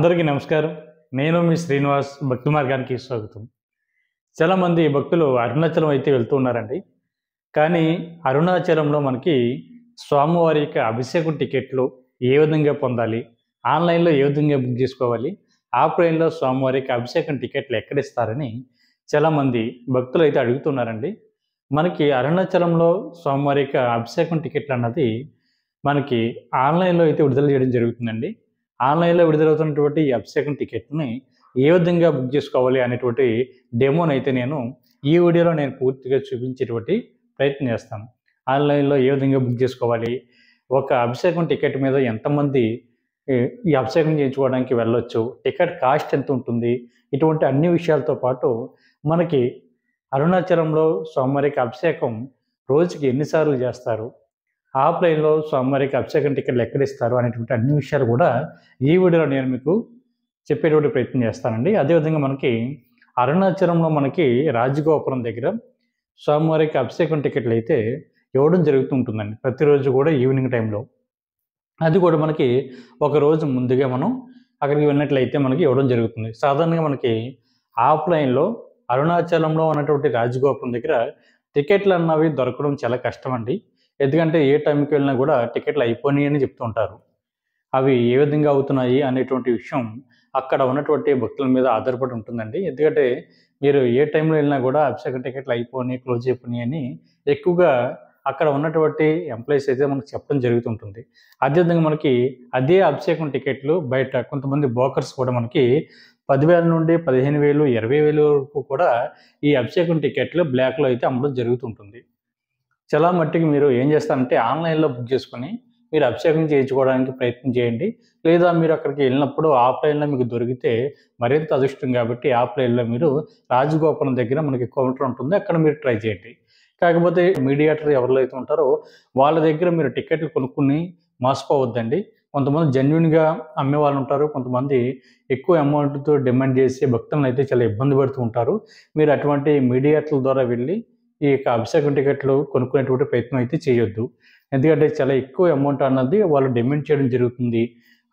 అందరికీ నమస్కారం. నేను మీ శ్రీనివాస్ భక్తి మార్గానికి స్వాగతం. చాలామంది భక్తులు అరుణాచలం అయితే వెళ్తూ ఉన్నారండి. కానీ అరుణాచలంలో మనకి స్వామివారి యొక్క అభిషేకం టికెట్లు ఏ విధంగా పొందాలి? ఆన్‌లైన్‌లో ఏ విధంగా బుక్ చేసుకోవాలి? ఆఫ్‌లైన్‌లో స్వామివారి యొక్క అభిషేకం టికెట్లు ఎక్కడిస్తారని చాలామంది భక్తులైతే అడుగుతున్నారండి. మనకి అరుణాచలంలో స్వామివారి యొక్క అభిషేకం టికెట్లన్నది మనకి ఆన్‌లైన్‌లో అయితే విడుదల చేయడం జరుగుతుందండి. ఆన్‌లైన్‌లో విడుదలవుతున్నటువంటి ఈ అభిషేకం టికెట్‌ని ఏ విధంగా బుక్ చేసుకోవాలి అనేటువంటి డెమోనైతే నేను ఈ వీడియోలో నేను పూర్తిగా చూపించేటువంటి ప్రయత్నం చేస్తాను. ఆన్‌లైన్‌లో ఏ విధంగా బుక్ చేసుకోవాలి? ఒక అభిషేకం టికెట్ మీద ఎంతమంది ఈ ఈ అభిషేకం చేయించుకోవడానికి వెళ్ళొచ్చు? టికెట్ కాస్ట్ ఎంత ఉంటుంది? ఇటువంటి అన్ని విషయాలతో పాటు మనకి అరుణాచలంలో స్వామివారికి అభిషేకం రోజుకి ఎన్ని సార్లు చేస్తారు? ఆఫ్‌లైన్‌లో స్వామివారికి అభిషేకం టికెట్లు ఎక్కడిస్తారు అనేటువంటి అన్ని విషయాలు కూడా ఈ వీడియోలో నేను మీకు చెప్పేటువంటి ప్రయత్నం చేస్తానండి. అదేవిధంగా మనకి అరుణాచలంలో మనకి రాజగోపురం దగ్గర స్వామివారికి అభిషేకం టికెట్లు అయితే ఇవ్వడం జరుగుతూ ఉంటుందండి. ప్రతిరోజు కూడా ఈవినింగ్ టైంలో. అది కూడా మనకి ఒక రోజు ముందుగా మనం అక్కడికి వెళ్ళినట్లయితే మనకి ఇవ్వడం జరుగుతుంది. సాధారణంగా మనకి ఆఫ్‌లైన్‌లో అరుణాచలంలో ఉన్నటువంటి రాజగోపురం దగ్గర టికెట్లు అన్నవి దొరకడం చాలా కష్టమండి. ఎందుకంటే ఏ టైంకి వెళ్ళినా కూడా టికెట్లు అయిపోయినాయి అని చెప్తూ ఉంటారు. అవి ఏ విధంగా అవుతున్నాయి అనేటువంటి విషయం అక్కడ ఉన్నటువంటి భక్తుల మీద ఆధారపడి ఉంటుందండి. ఎందుకంటే మీరు ఏ టైంలో వెళ్ళినా కూడా అభిషేకం టికెట్లు అయిపోయినాయి, క్లోజ్ అయిపోయినాయి అని ఎక్కువగా అక్కడ ఉన్నటువంటి ఎంప్లాయీస్ అయితే మనకు చెప్పడం జరుగుతుంటుంది. అదేవిధంగా మనకి అదే అభిషేకం టికెట్లు బయట కొంతమంది బ్రోకర్స్ కూడా మనకి 10,000 నుండి 15,000, 20,000 వరకు కూడా ఈ అభిషేకం టికెట్లు బ్లాక్‌లో అయితే అమ్మడం జరుగుతుంటుంది. చాలా మట్టికి మీరు ఏం చేస్తారంటే ఆన్‌లైన్‌లో బుక్ చేసుకొని మీరు అభిషేకం చేయించుకోవడానికి ప్రయత్నం చేయండి. లేదా మీరు అక్కడికి వెళ్ళినప్పుడు ఆఫ్‌లైన్‌లో మీకు దొరికితే మరింత అదృష్టం కాబట్టి ఆఫ్‌లైన్‌లో మీరు రాజగోపురం దగ్గర మనకి కౌంటర్ ఉంటుంది. అక్కడ మీరు ట్రై చేయండి. కాకపోతే మీడియేటర్ ఎవరైతే అయితే ఉంటారో వాళ్ళ దగ్గర మీరు టికెట్లు కొనుక్కొని మోసపోవద్దండి. కొంతమంది జెన్యూన్‌గా అమ్మేవాళ్ళు ఉంటారు. కొంతమంది ఎక్కువ అమౌంట్‌తో డిమాండ్ చేసి భక్తులను అయితే చాలా ఇబ్బంది పెడుతూ ఉంటారు. మీరు అటువంటి మీడియేటర్ల ద్వారా వెళ్ళి ఈ యొక్క అభిషేకం టికెట్లు కొనుక్కునేటువంటి ప్రయత్నం అయితే చేయొద్దు. ఎందుకంటే చాలా ఎక్కువ అమౌంట్ అన్నది వాళ్ళు డిమాండ్ చేయడం జరుగుతుంది.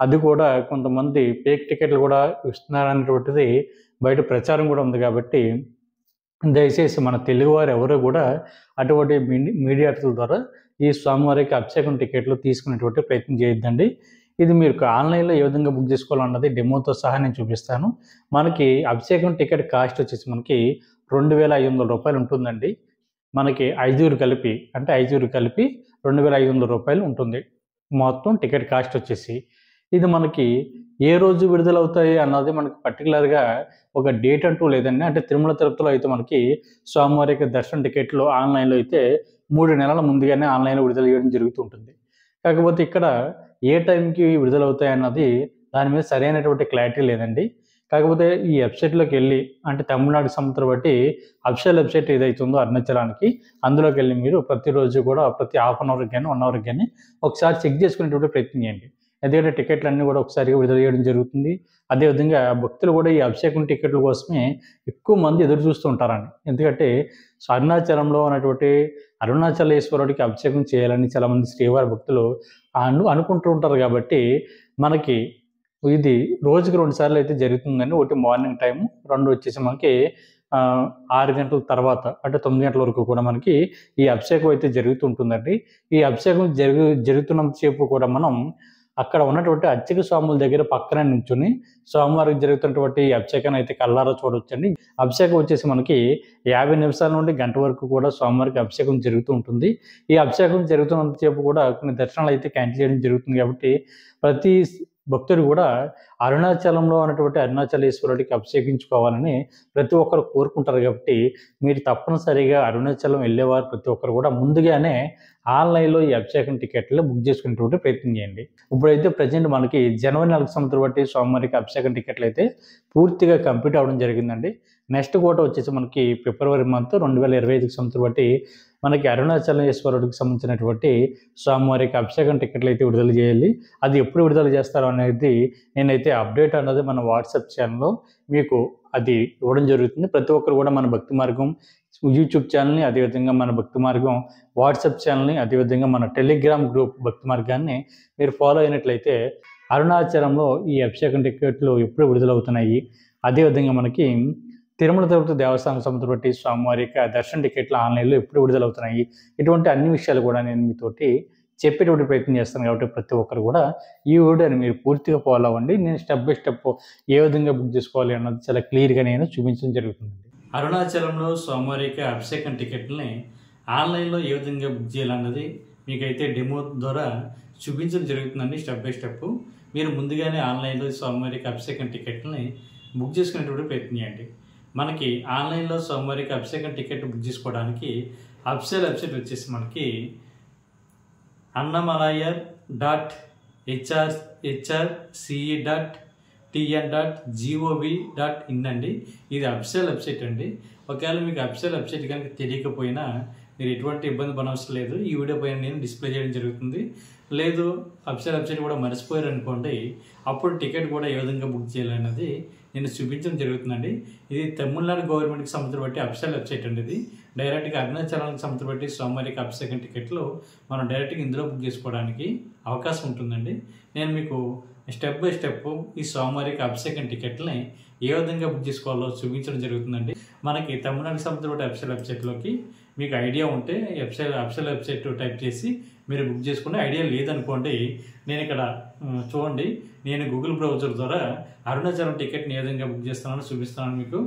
అది కూడా కొంతమంది ఫేక్ టికెట్లు కూడా ఇస్తున్నారనేటువంటిది బయట ప్రచారం కూడా ఉంది కాబట్టి దయచేసి మన తెలుగువారు ఎవరు కూడా అటువంటి మీడియేటర్ల ద్వారా ఈ స్వామివారికి అభిషేకం టికెట్లు తీసుకునేటువంటి ప్రయత్నం చేయొద్దండి. ఇది మీరు ఆన్‌లైన్‌లో ఏ విధంగా బుక్ చేసుకోవాలన్నది డెమోతో సహా నేను చూపిస్తాను. మనకి అభిషేకం టికెట్ కాస్ట్ వచ్చేసి మనకి రూ. 2,500 ఉంటుందండి. మనకి ఐదుగురు కలిపి అంటే ఐదుగురు కలిపి రూ. 2,500 ఉంటుంది. మొత్తం టికెట్ కాస్ట్ వచ్చేసి. ఇది మనకి ఏ రోజు విడుదలవుతాయి అన్నది మనకి పర్టిక్యులర్‌గా ఒక డేట్ అంటూ లేదండి. అంటే తిరుమల తిరుపతిలో అయితే మనకి స్వామివారి యొక్క దర్శనం టికెట్లు ఆన్‌లైన్‌లో అయితే 3 నెలల ముందుగానే ఆన్‌లైన్‌లో విడుదల చేయడం జరుగుతూ ఉంటుంది. కాకపోతే ఇక్కడ ఏ టైంకి విడుదలవుతాయి అన్నది దాని మీద సరైనటువంటి క్లారిటీ లేదండి. కాకపోతే ఈ వెబ్‌సైట్‌లోకెళ్ళి అంటే తమిళనాడుకి సంబంధించిన బట్టి అఫిషియల్ వెబ్‌సైట్ ఏదైతే ఉందో అరుణాచలానికి అందులోకెళ్ళి మీరు ప్రతిరోజు కూడా ప్రతి హాఫ్ అన్ అవర్‌కి గాని, 1 అవర్‌కి గాని ఒకసారి చెక్ చేసుకునేటువంటి ప్రయత్నం చేయండి. ఎందుకంటే టికెట్లన్నీ కూడా ఒకసారిగా విడుదల చేయడం జరుగుతుంది. అదేవిధంగా భక్తులు కూడా ఈ అభిషేకం టికెట్ల కోసమే ఎక్కువ మంది ఎదురు చూస్తూ ఉంటారండి. ఎందుకంటే అరుణాచలంలో ఉన్నటువంటి అరుణాచలేశ్వరుడికి అభిషేకం చేయాలని చాలామంది శ్రీవారి భక్తులు అనుకుంటూ ఉంటారు కాబట్టి మనకి ఇది రోజుకి 2 సార్లు అయితే జరుగుతుందండి. ఒకటి మార్నింగ్ టైము, 2 వచ్చేసి మనకి 6 గంటల తర్వాత అంటే 9 గంటల వరకు కూడా మనకి ఈ అభిషేకం అయితే జరుగుతూ ఉంటుందండి. ఈ అభిషేకం జరుగుతున్నంత సేపు కూడా మనం అక్కడ ఉన్నటువంటి అర్చక స్వాముల దగ్గర పక్కనే నించొని స్వామివారికి జరుగుతున్నటువంటి ఈ అభిషేకాన్ని అయితే కళ్ళారా చూడొచ్చండి. అభిషేకం వచ్చేసి మనకి 50 నిమిషాల నుండి గంట వరకు కూడా స్వామివారికి అభిషేకం జరుగుతూ ఉంటుంది. ఈ అభిషేకం జరుగుతున్నంత సేపు కూడా కొన్ని దర్శనాలు అయితే క్యాన్సిల్ చేయడం జరుగుతుంది కాబట్టి ప్రతి భక్తుడు కూడా అరుణాచలంలో ఉన్నటువంటి అరుణాచలేశ్వరుడికి అభిషేకించుకోవాలని ప్రతి ఒక్కరు కోరుకుంటారు కాబట్టి మీరు తప్పనిసరిగా అరుణాచలం వెళ్ళేవారు ప్రతి ఒక్కరు కూడా ముందుగానే ఆన్‌లైన్‌లో ఈ అభిషేకం టికెట్లు బుక్ చేసుకునేటువంటి ప్రయత్నం చేయండి. ఇప్పుడైతే ప్రెజెంట్ మనకి జనవరి నెలకు సంవత్సరం బట్టి స్వామివారికి అభిషేకం టికెట్లు అయితే పూర్తిగా కంప్లీట్ అవ్వడం జరిగిందండి. నెక్స్ట్ క్వార్టర్ వచ్చేసి మనకి ఫిబ్రవరి మంత్ 2025 సంవత్సరం బట్టి మనకి అరుణాచలేశ్వరుడికి సంబంధించినటువంటి స్వామివారికి అభిషేకం టికెట్లు అయితే విడుదల చేయాలి. అది ఎప్పుడు విడుదల చేస్తారు అనేది నేనైతే అప్డేట్ అన్నది మన వాట్సాప్ ఛానల్‌లో మీకు అది ఇవ్వడం జరుగుతుంది. ప్రతి ఒక్కరు కూడా మన భక్తి మార్గం యూట్యూబ్ ఛానల్‌ని, అదేవిధంగా మన భక్తి మార్గం వాట్సాప్ ఛానల్‌ని, అదేవిధంగా మన టెలిగ్రామ్ గ్రూప్ భక్తి మార్గాన్ని మీరు ఫాలో అయినట్లయితే అరుణాచలంలో ఈ అభిషేకం టికెట్లు ఎప్పుడు విడుదలవుతున్నాయి, అదేవిధంగా మనకి తిరుమల తిరుపతి దేవస్థానం సంబంధించి స్వామివారి యొక్క దర్శన టికెట్లు ఆన్లైన్లో ఎప్పుడు విడుదలవుతున్నాయి, ఇటువంటి అన్ని విషయాలు కూడా నేను మీతోటి చెప్పేటువంటి ప్రయత్నం చేస్తాను. కాబట్టి ప్రతి ఒక్కరు కూడా ఈ వీడియోని మీరు పూర్తిగా ఫాలో అవ్వండి. నేను స్టెప్ బై స్టెప్ ఏ విధంగా బుక్ చేసుకోవాలి అన్నది చాలా క్లియర్గా నేను చూపించడం జరుగుతుందండి. అరుణాచలంలో స్వామివారి యొక్క అభిషేకం టికెట్లని ఆన్లైన్లో ఏ విధంగా బుక్ చేయాలన్నది మీకైతే డెమో ద్వారా చూపించడం జరుగుతుందండి. స్టెప్ బై స్టెప్ మీరు ముందుగానే ఆన్లైన్లో స్వామివారి యొక్క అభిషేకం టికెట్లని బుక్ చేసుకునేటువంటి ప్రయత్నం చేయండి. మనకి ఆన్లైన్లో స్వామివారికి అభిషేకం టికెట్ బుక్ చేసుకోవడానికి అఫీషియల్ వెబ్సైట్ వచ్చేసి మనకి annamalayar.hrce.tn.gov.in అండి. ఇది అఫీషియల్ వెబ్సైట్ అండి. ఒకవేళ మీకు అఫీషియల్ వెబ్సైట్ కనుక తెలియకపోయినా మీరు ఎటువంటి ఇబ్బంది పడవసరం లేదు. ఈ వీడియో పైన నేను డిస్ప్లే చేయడం జరుగుతుంది. లేదు అఫీషియల్ వెబ్సైట్ కూడా మర్చిపోయారు అనుకోండి, అప్పుడు టికెట్ కూడా ఏ విధంగా బుక్ చేయాలన్నది నేను చూపించడం జరుగుతుందండి. ఇది తమిళనాడు గవర్నమెంట్కి సంబంధించి బట్టి అఫీషియల్ వెబ్సైట్ అండి. ఇది డైరెక్ట్గా అరుణాచలానికి సంబంధించి బట్టి స్వామివారికి అభిషేకం టికెట్లు మనం డైరెక్ట్గా ఇందులో బుక్ చేసుకోవడానికి అవకాశం ఉంటుందండి. నేను మీకు స్టెప్ బై స్టెప్ ఈ స్వామివారికి అభిషేకం టికెట్లని ఏ విధంగా బుక్ చేసుకోవాలో చూపించడం జరుగుతుందండి. మనకి తమిళనాడుకి సంబంధించి బట్టి అఫీషియల్ వెబ్సైట్లోకి మీకు ఐడియా ఉంటే అఫీషియల్ వెబ్సైట్ టైప్ చేసి మీరు బుక్ చేసుకునే ఐడియా లేదనుకోండి, నేను ఇక్కడ చూడండి, నేను గూగుల్ బ్రౌజర్ ద్వారా అరుణాచలం టికెట్ని ఏ విధంగా బుక్ చేస్తానని చూపిస్తాను మీకు.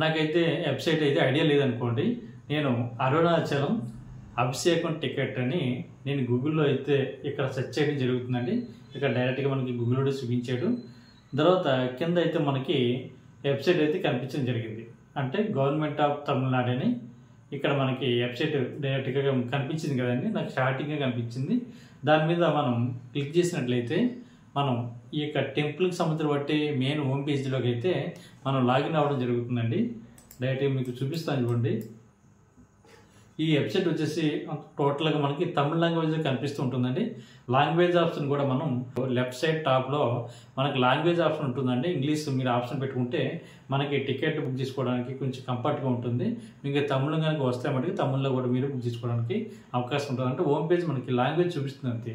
నాకైతే వెబ్సైట్ అయితే ఐడియా లేదనుకోండి, నేను అరుణాచలం అభిషేకం టికెట్ అని నేను గూగుల్లో అయితే ఇక్కడ సెర్చ్ చేయడం జరుగుతుందండి. ఇక్కడ డైరెక్ట్గా మనకి గూగుల్లో చూపించాడు. తర్వాత కింద అయితే మనకి వెబ్సైట్ అయితే కనిపించడం జరిగింది. అంటే గవర్నమెంట్ ఆఫ్ తమిళనాడు అని ఇక్కడ మనకి వెబ్సైట్ డైరెక్ట్గా కనిపించింది కదండి, నాకు స్టార్టింగ్గా కనిపించింది. దాని మీద మనం క్లిక్ చేసినట్లయితే మనం ఈ యొక్క టెంపుల్కి సంబంధించి బట్టి మెయిన్ హోమ్ పేజ్లోకి అయితే మనం లాగిన్ అవ్వడం జరుగుతుందండి. డైరెక్ట్గా మీకు చూపిస్తాను చూడండి. ఈ వెబ్సైట్ వచ్చేసి టోటల్గా మనకి తమిళ లాంగ్వేజ్ కనిపిస్తూ ఉంటుందండి. లాంగ్వేజ్ ఆప్షన్ కూడా మనం లెఫ్ట్ సైడ్ టాప్లో మనకి లాంగ్వేజ్ ఆప్షన్ ఉంటుందండి. ఇంగ్లీష్ మీరు ఆప్షన్ పెట్టుకుంటే మనకి టికెట్ బుక్ చేసుకోవడానికి కొంచెం కంఫర్ట్గా ఉంటుంది. మీకు తమిళం కనుక వస్తే మనకి తమిళ్లో కూడా మీరు బుక్ చేసుకోవడానికి అవకాశం ఉంటుంది. అంటే హోమ్ పేజ్ మనకి లాంగ్వేజ్ చూపిస్తుంది అంతే.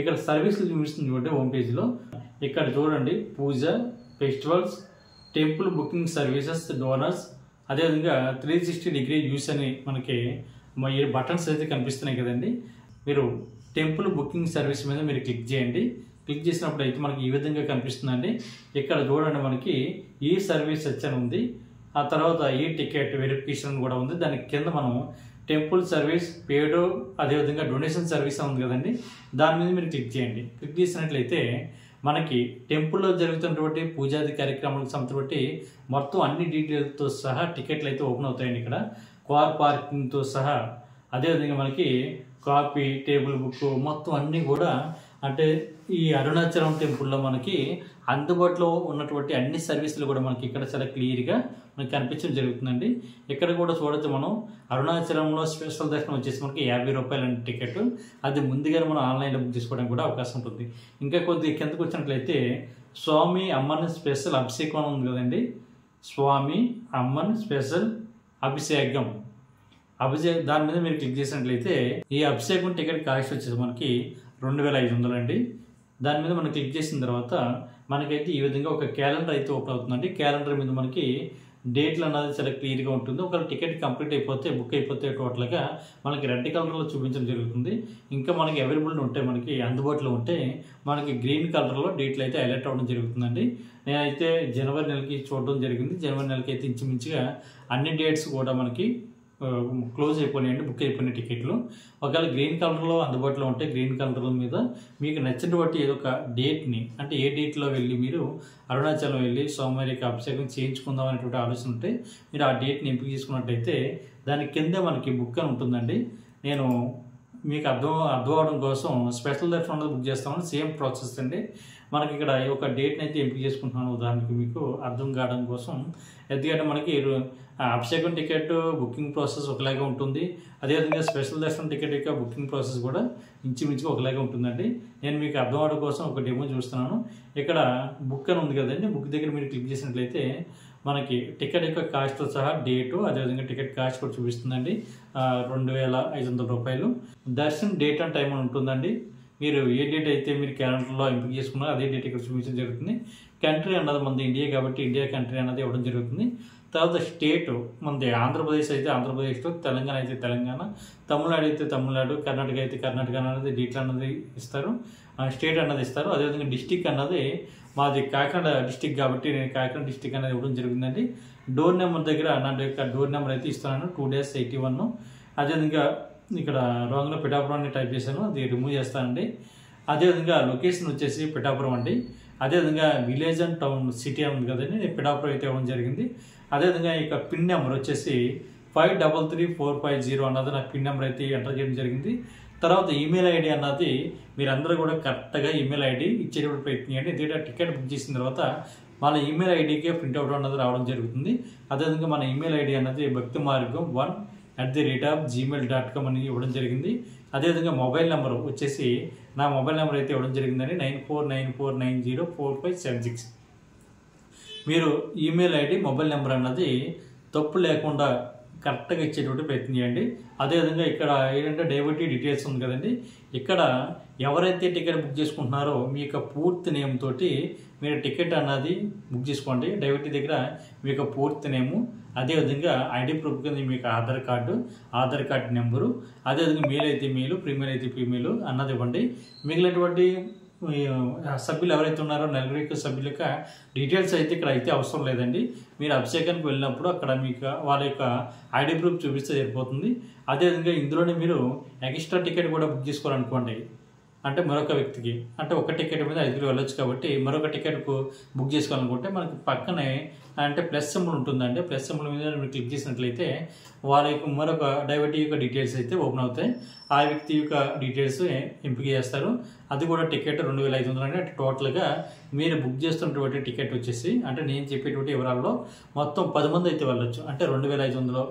ఇక్కడ సర్వీసులు చూపిస్తుంది చూడండి హోమ్ పేజ్లో. ఇక్కడ చూడండి puja, festivals, temple booking services, donors, అదేవిధంగా 360 డిగ్రీ వ్యూస్ అని మనకి ఈ బటన్స్ అయితే కనిపిస్తున్నాయి కదండి. మీరు టెంపుల్ బుకింగ్ సర్వీస్ మీద మీరు క్లిక్ చేయండి. క్లిక్ చేసినప్పుడు అయితే మనకి ఈ విధంగా కనిపిస్తుందండి. ఇక్కడ చూడండి మనకి ఈ సర్వీస్ అని ఉంది. ఆ తర్వాత ఈ టికెట్ వెరిఫికేషన్ కూడా ఉంది. దానికి కింద మనం టెంపుల్ సర్వీస్, పేడో, అదేవిధంగా డొనేషన్ సర్వీస్ ఉంది కదండి, దాని మీద మీరు క్లిక్ చేయండి. క్లిక్ చేసినట్లయితే మనకి టెంపుల్లో జరుగుతున్నటువంటి పూజాది కార్యక్రమాలకు సంబంధించి మొత్తం అన్ని డీటెయిల్స్తో సహా టికెట్లు అయితే ఓపెన్ అవుతాయండి. ఇక్కడ కార్ పార్కింగ్తో సహా, అదేవిధంగా మనకి కాపీ, టేబుల్ బుక్ మొత్తం అన్నీ కూడా అంటే ఈ అరుణాచలం టెంపుల్లో మనకి అందుబాటులో ఉన్నటువంటి అన్ని సర్వీసులు కూడా మనకి ఇక్కడ చాలా క్లియర్గా మనకి కనిపించడం జరుగుతుందండి. ఇక్కడ కూడా చూడొచ్చు మనం అరుణాచలంలో స్పెషల్ దర్శనం వచ్చేసి మనకి 50 రూపాయల టికెట్. అది ముందుగానే మనం ఆన్లైన్లో బుక్ చేసుకోవడానికి కూడా అవకాశం ఉంటుంది. ఇంకా కొద్దిగా కిందకు వచ్చినట్లయితే స్వామి అమ్మన్ స్పెషల్ అభిషేకం ఉంది కదండి. స్వామి అమ్మన్ స్పెషల్ అభిషేకం దాని మీద మీరు క్లిక్ చేసినట్లయితే ఈ అభిషేకం టికెట్ కాస్ట్ వచ్చేసి మనకి 2500 అండి. దాని మీద మనం క్లిక్ చేసిన తర్వాత మనకైతే ఈ విధంగా ఒక క్యాలెండర్ అయితే ఓపెన్ అవుతుందండి. క్యాలెండర్ మీద మనకి డేట్లు అన్నది చాలా క్లియర్గా ఉంటుంది. ఒకవేళ టికెట్ కంప్లీట్ అయిపోతే, బుక్ అయిపోతే టోటల్గా మనకి రెడ్ కలర్లో చూపించడం జరుగుతుంది. ఇంకా మనకి అవైలబుల్ ఉంటే, మనకి అందుబాటులో ఉంటే మనకి గ్రీన్ కలర్లో డేట్లు అయితే హైలైట్ అవ్వడం జరుగుతుందండి. నేనైతే జనవరి నెలకి చూడడం జరిగింది. జనవరి నెలకి అయితే ఇంచుమించుగా అన్ని డేట్స్ కూడా మనకి క్లోజ్ అయిపోయినాయండి, బుక్ అయిపోయిన టికెట్లు. ఒకవేళ గ్రీన్ కలర్లో అందుబాటులో ఉంటే గ్రీన్ కలర్ మీద మీకు నచ్చిన బట్టి ఏదో ఒక డేట్ని, అంటే ఏ డేట్లో వెళ్ళి మీరు అరుణాచలం వెళ్ళి స్వామివారికి అభిషేకం చేయించుకుందాం అనేటువంటి ఆలోచన ఉంటే మీరు ఆ డేట్ని ఎంపిక చేసుకున్నట్టయితే దాని కింద మనకి బుక్ అని ఉంటుందండి. నేను మీకు అర్థం అవడం కోసం స్పెషల్ దర్శనం బుక్ చేస్తామని సేమ్ ప్రాసెస్ అండి. మనకి ఇక్కడ ఒక డేట్ని అయితే ఎంపిక చేసుకుంటున్నాను. ఉదాహరణకి మీకు అర్థం కావడం కోసం, ఎందుకంటే మనకి అభిషేకం టికెట్ బుకింగ్ ప్రాసెస్ ఒకలాగా ఉంటుంది. అదేవిధంగా స్పెషల్ దర్శనం టికెట్ యొక్క బుకింగ్ ప్రాసెస్ కూడా ఇంచుమించుగా ఒకలాగా ఉంటుందండి. నేను మీకు అర్థం అవడం కోసం ఒక డెమో చూస్తున్నాను. ఇక్కడ బుక్ అని ఉంది కదండి, బుక్ దగ్గర మీరు క్లిక్ చేసినట్లయితే మనకి టికెట్ యొక్క కాస్ట్తో సహా డేటు, అదేవిధంగా టికెట్ కాస్ట్ కూడా చూపిస్తుందండి. 2500 రూపాయలు. దర్శనం డేట్ అండ్ టైం అని ఉంటుందండి. మీరు ఏ డేట్ అయితే మీరు క్యాలెండర్లో ఎంపిక చేసుకున్నారో అదే డేట్ ఇక్కడ చూపించడం జరుగుతుంది. కంట్రీ అన్నది మనది ఇండియా కాబట్టి ఇండియా కంట్రీ అన్నది ఇవ్వడం జరుగుతుంది. తర్వాత స్టేట్ మనది ఆంధ్రప్రదేశ్ అయితే ఆంధ్రప్రదేశ్లో, తెలంగాణ అయితే తెలంగాణ, తమిళనాడు అయితే తమిళనాడు, కర్ణాటక అయితే కర్ణాటక అన్నది డీటెయిల్ అన్నది ఇస్తారు, స్టేట్ అన్నది ఇస్తారు. అదేవిధంగా డిస్టిక్ అన్నది మాది కాకినాడ డిస్టిక్ కాబట్టి నేను కాకినాడ డిస్టిక్ అనేది ఇవ్వడం జరిగిందండి. డోర్ నెంబర్ దగ్గర నా యొక్క డోర్ నెంబర్ అయితే ఇస్తున్నాను 2-81. అదేవిధంగా ఇక్కడ రాంగ్లో పిఠాపురం అని టైప్ చేశాను, అది రిమూవ్ చేస్తానండి. అదేవిధంగా లొకేషన్ వచ్చేసి పిఠాపురం అండి. అదేవిధంగా విలేజ్ అండ్ టౌన్ సిటీ ఉంది కదండి, నేను పిఠాపురం అయితే ఇవ్వడం జరిగింది. అదేవిధంగా ఇక పిన్ నెంబర్ వచ్చేసి 533450 అన్నది నాకు పిన్ నెంబర్ అయితే ఎంటర్ చేయడం జరిగింది. తర్వాత ఈమెయిల్ ఐడి అన్నది మీరందరూ కూడా కరెక్ట్గా ఈమెయిల్ ఐడి ఇచ్చేటప్పుడు ప్రయత్నించండి. ఎందుకంటే టికెట్ బుక్ చేసిన తర్వాత మన ఈమెయిల్ ఐడికే ప్రింట్అవుట్ అన్నది రావడం జరుగుతుంది. అదేవిధంగా మన ఈమెయిల్ ఐడి అన్నది bhaktimargam1@gmail.com అని ఇవ్వడం జరిగింది. అదేవిధంగా మొబైల్ నెంబర్ వచ్చేసి నా మొబైల్ నెంబర్ అయితే ఇవ్వడం జరిగిందని 9494904576. మీరు ఈమెయిల్ ఐడి మొబైల్ నెంబర్ అన్నది తప్పు లేకుండా కరెక్ట్గా ఇచ్చేటువంటి ప్రయత్నం చేయండి. అదేవిధంగా ఇక్కడ ఏంటంటే డైవర్టీ డీటెయిల్స్ ఉంది కదండి, ఇక్కడ ఎవరైతే టికెట్ బుక్ చేసుకుంటున్నారో మీ యొక్క పూర్తి నేమ్ తోటి మీరు టికెట్ అన్నది బుక్ చేసుకోండి. డైవర్టీ దగ్గర మీ యొక్క పూర్తి నేము, అదేవిధంగా ఐడి ప్రూఫ్ కింద మీకు ఆధార్ కార్డు నెంబరు, అదేవిధంగా మెయిల్ అయితే మెయిల్, ఫీమేల్ అయితే ఫీమేల్ అన్నది ఇవ్వండి. మిగిలినటువంటి సభ్యులు ఎవరైతే ఉన్నారో నలుగురు సభ్యుల యొక్క డీటెయిల్స్ అయితే ఇక్కడ అయితే అవసరం లేదండి. మీరు అభిషేకానికి వెళ్ళినప్పుడు అక్కడ మీకు వాళ్ళ యొక్క ఐడి ప్రూఫ్ చూపిస్తే సరిపోతుంది. అదేవిధంగా ఇందులోనే మీరు ఎక్స్ట్రా టికెట్ కూడా బుక్ చేసుకోవాలనుకోండి, అంటే మరొక వ్యక్తికి, అంటే ఒక టికెట్ మీద 5 వెళ్ళొచ్చు కాబట్టి మరొక టికెట్కు బుక్ చేసుకోవాలనుకుంటే మనకి పక్కనే అంటే ప్లస్ సింబల్ ఉంటుందండి. ప్లస్ సింబల్ మీద మీరు క్లిక్ చేసినట్లయితే వాళ్ళ యొక్క మరొక డైవర్టీ యొక్క డీటెయిల్స్ అయితే ఓపెన్ అవుతాయి. ఆ వ్యక్తి యొక్క డీటెయిల్స్ ఎంపిక చేస్తారు. అది కూడా టికెట్ 2500 అంటే టోటల్గా మీరు బుక్ చేస్తున్నటువంటి టికెట్ వచ్చేసి అంటే నేను చెప్పేటువంటి వివరాల్లో మొత్తం 10 మంది అయితే వెళ్ళొచ్చు. అంటే 2500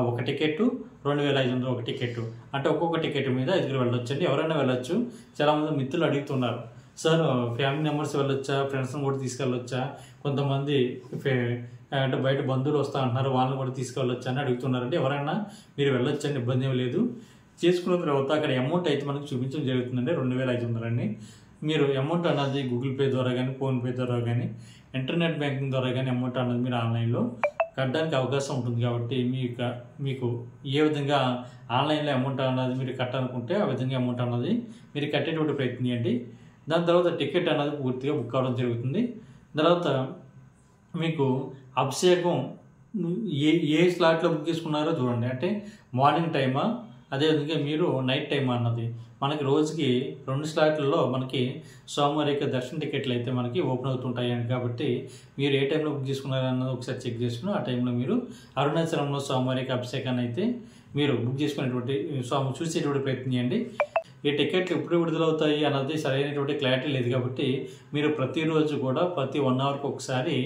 ఒక టికెట్, 2500 ఒక టికెట్, అంటే ఒక్కొక్క టికెట్ మీద 5 వెళ్ళొచ్చు అండి. ఎవరైనా వెళ్ళొచ్చు. చాలామంది మిత్రులు అడుగుతున్నారు, సార్ ఫ్యామిలీ మెంబర్స్ వెళ్ళొచ్చా, ఫ్రెండ్స్ని కూడా తీసుకెళ్ళొచ్చా, కొంతమంది అంటే బయట బంధువులు వస్తా అంటున్నారు వాళ్ళని కూడా తీసుకెళ్ళొచ్చా అని అడుగుతున్నారండి. ఎవరైనా మీరు వెళ్ళొచ్చండి, ఇబ్బంది ఏమి లేదు. చేసుకున్న తర్వాత అక్కడ అమౌంట్ అయితే మనకు చూపించడం జరుగుతుందండి 2500 అండి. మీరు అమౌంట్ అన్నది గూగుల్ పే ద్వారా కానీ, ఫోన్పే ద్వారా కానీ, ఇంటర్నెట్ బ్యాంకింగ్ ద్వారా కానీ అమౌంట్ అన్నది మీరు ఆన్లైన్లో కట్టడానికి అవకాశం ఉంటుంది. కాబట్టి మీకు ఏ విధంగా ఆన్లైన్లో అమౌంట్ అన్నది మీరు కట్టాలనుకుంటే ఆ విధంగా అమౌంట్ అన్నది మీరు కట్టేటువంటి ప్రయత్నం చేయండి. దాని తర్వాత టికెట్ అన్నది పూర్తిగా బుక్ అవ్వడం జరుగుతుంది. తర్వాత మీకు అభిషేకం ఏ స్లాట్లో బుక్ చేసుకున్నారో చూడండి, అంటే మార్నింగ్ టైమా, అదేవిధంగా మీరు నైట్ టైమా అన్నది మనకి రోజుకి 2 స్లాట్లలో మనకి స్వామివారి యొక్క దర్శన టికెట్లు అయితే మనకి ఓపెన్ అవుతుంటాయి. కాబట్టి మీరు ఏ టైంలో బుక్ చేసుకున్నారన్నది ఒకసారి చెక్ చేసుకుని ఆ టైంలో మీరు అరుణాచలంలో స్వామివారి యొక్క అభిషేకాన్ని అయితే మీరు బుక్ చేసుకునేటువంటి స్వామి చూసేటువంటి ప్రయత్నం చేయండి. ఈ టికెట్లు ఎప్పుడు విడుదలవుతాయి అన్నది సరైనటువంటి క్లారిటీ లేదు కాబట్టి మీరు ప్రతిరోజు కూడా ప్రతి 1 అవర్కి ఒకసారి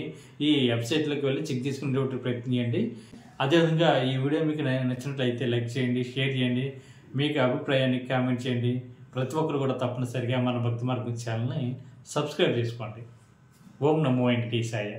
ఈ వెబ్సైట్లోకి వెళ్ళి చెక్ చేసుకునేటువంటి ప్రయత్నం చేయండి. అదేవిధంగా ఈ వీడియో మీకు నచ్చినట్లయితే లైక్ చేయండి, షేర్ చేయండి, మీకు అభిప్రాయాన్ని కామెంట్ చేయండి. ప్రతి ఒక్కరు కూడా తప్పనిసరిగా మన భక్తి మార్గం ఛానల్ని సబ్స్క్రైబ్ చేసుకోండి. ఓం నమో వెంకటేశాయ.